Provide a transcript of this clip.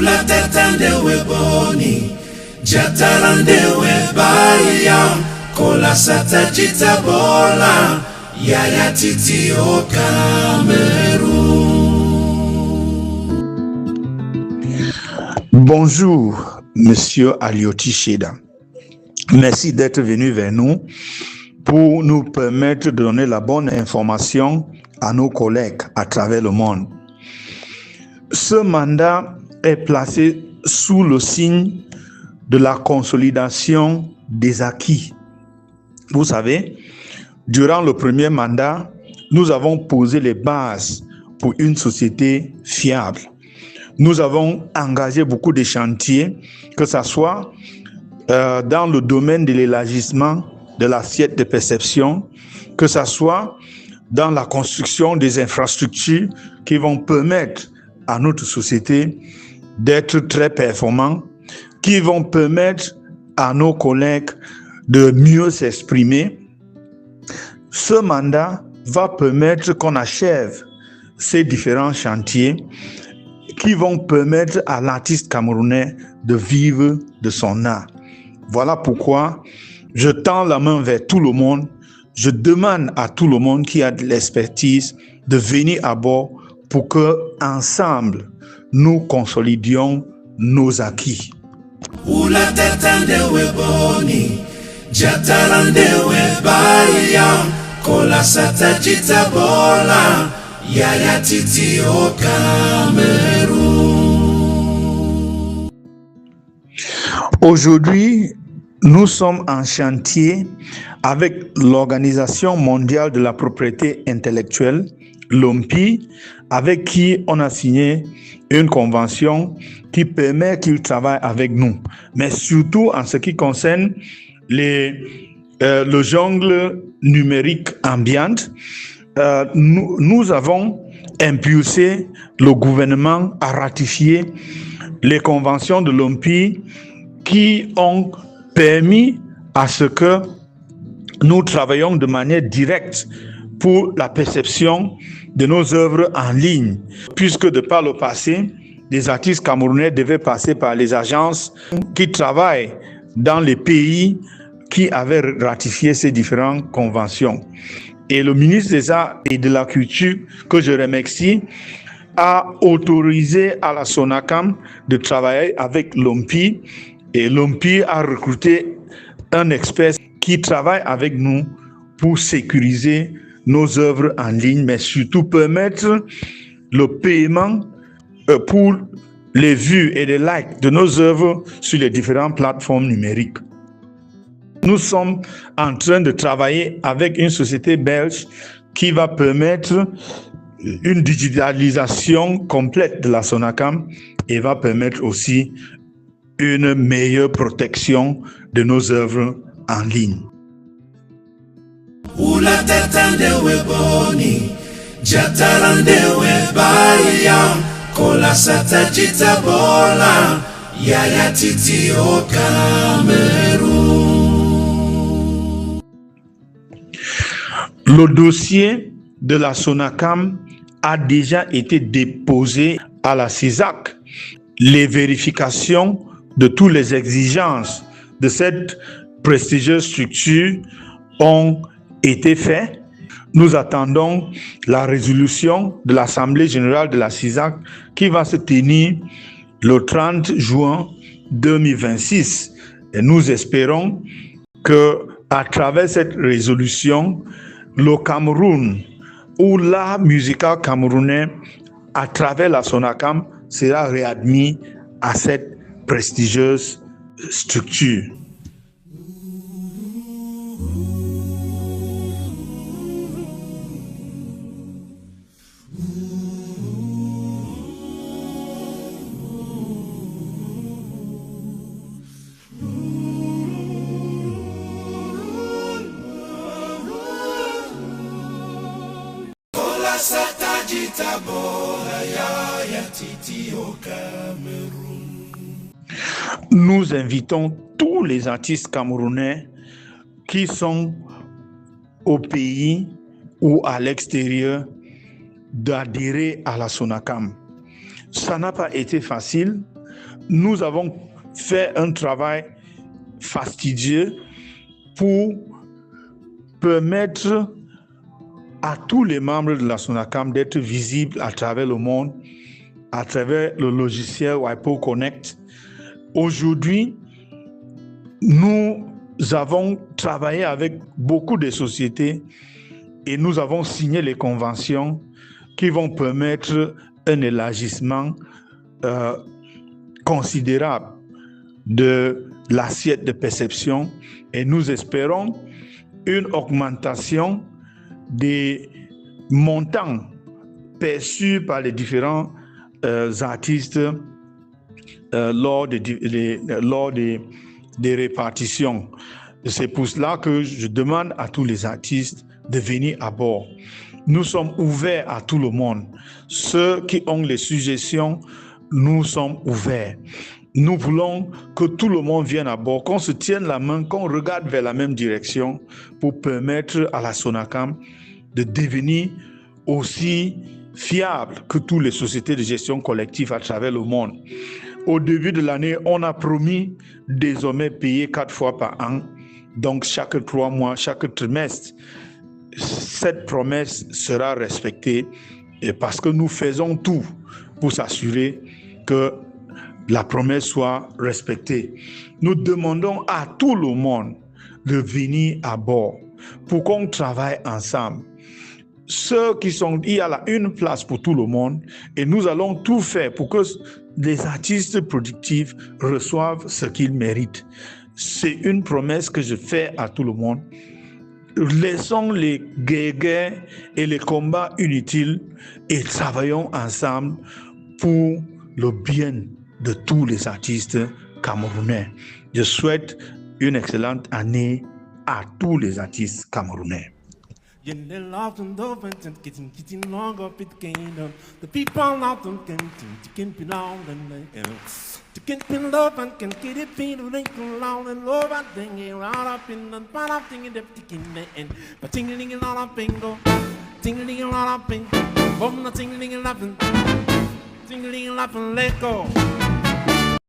Ula tetandewe boni, jatarandewe baya, kola sata jitabola, yaya titi o Cameroun. Bonjour, Monsieur Alioti Cheda. Merci d'être venu vers nous pour nous permettre de donner la bonne information à nos collègues à travers le monde. Ce mandat est placé sous le signe de la consolidation des acquis. Vous savez, durant le premier mandat, nous avons posé les bases pour une société fiable. Nous avons engagé beaucoup de chantiers, que ce soit dans le domaine de l'élargissement de l'assiette de perception, que ce soit dans la construction des infrastructures qui vont permettre à notre société d'être très performants, qui vont permettre à nos collègues de mieux s'exprimer. Ce mandat va permettre qu'on achève ces différents chantiers qui vont permettre à l'artiste camerounais de vivre de son art. Voilà pourquoi je tends la main vers tout le monde. Je demande à tout le monde qui a de l'expertise de venir à bord pour que, ensemble, nous consolidions nos acquis. Ula tetandewe boni, jatarandewe baya, kola sata jitabola, yaya titi o Cameroun. Aujourd'hui, nous sommes en chantier avec l'Organisation mondiale de la propriété intellectuelle, l'OMPI, avec qui on a signé une convention qui permet qu'ils travaillent avec nous. Mais surtout en ce qui concerne le jungle numérique ambiante, nous avons impulsé le gouvernement à ratifier les conventions de l'OMPI qui ont permis à ce que nous travaillons de manière directe pour la perception de nos œuvres en ligne, puisque de par le passé, les artistes camerounais devaient passer par les agences qui travaillent dans les pays qui avaient ratifié ces différentes conventions. Et le ministre des Arts et de la Culture, que je remercie, a autorisé à la SONACAM de travailler avec l'OMPI, et l'OMPI a recruté un expert qui travaille avec nous pour sécuriser nos œuvres en ligne, mais surtout permettre le paiement pour les vues et les likes de nos œuvres sur les différentes plateformes numériques. Nous sommes en train de travailler avec une société belge qui va permettre une digitalisation complète de la SONACAM et va permettre aussi une meilleure protection de nos œuvres en ligne. Ula tetandewe boni, jatarandewe baya, kola sata jitabola, yaya titi o Cameroun. Le dossier de la SONACAM a déjà été déposé à la CISAC. Les vérifications de toutes les exigences de cette prestigieuse structure ont été faites. Nous attendons la résolution de l'Assemblée générale de la CISAC qui va se tenir le 30 juin 2026. Et nous espérons que à travers cette résolution, le Cameroun ou l'art musical camerounais à travers la SONACAM sera réadmis à cette prestigieuse structure. Nous invitons tous les artistes camerounais qui sont au pays ou à l'extérieur d'adhérer à la SONACAM. Ça n'a pas été facile nous avons fait un travail fastidieux pour permettre à tous les membres de la SONACAM d'être visibles à travers le monde, à travers le logiciel WIPO Connect. Aujourd'hui, nous avons travaillé avec beaucoup de sociétés et nous avons signé les conventions qui vont permettre un élargissement considérable de l'assiette de perception et nous espérons une augmentation des montants perçus par les différents artistes lors des répartitions. C'est pour cela que je demande à tous les artistes de venir à bord. Nous sommes ouverts à tout le monde. Ceux qui ont les suggestions, nous sommes ouverts. Nous voulons que tout le monde vienne à bord, qu'on se tienne la main, qu'on regarde vers la même direction pour permettre à la SONACAM de devenir aussi fiable que toutes les sociétés de gestion collective à travers le monde. Au début de l'année, on a promis désormais payer 4 fois par an, donc chaque 3 mois, chaque trimestre. Cette promesse sera respectée parce que nous faisons tout pour s'assurer que la promesse soit respectée. Nous demandons à tout le monde de venir à bord pour qu'on travaille ensemble. Il y a une place pour tout le monde et nous allons tout faire pour que les artistes productifs reçoivent ce qu'ils méritent. C'est une promesse que je fais à tout le monde. Laissons les guerres et les combats inutiles et travaillons ensemble pour le bien de tous les artistes camerounais. Je souhaite une excellente année à tous les artistes camerounais. The people out there can be long and to get in love and can get it feel like long and love and thing around up in the part of thing in the ticking and but tingling a lot of bingo, tingling a lot of bingo, from the tingling and laughing, tingling and laughing, let go.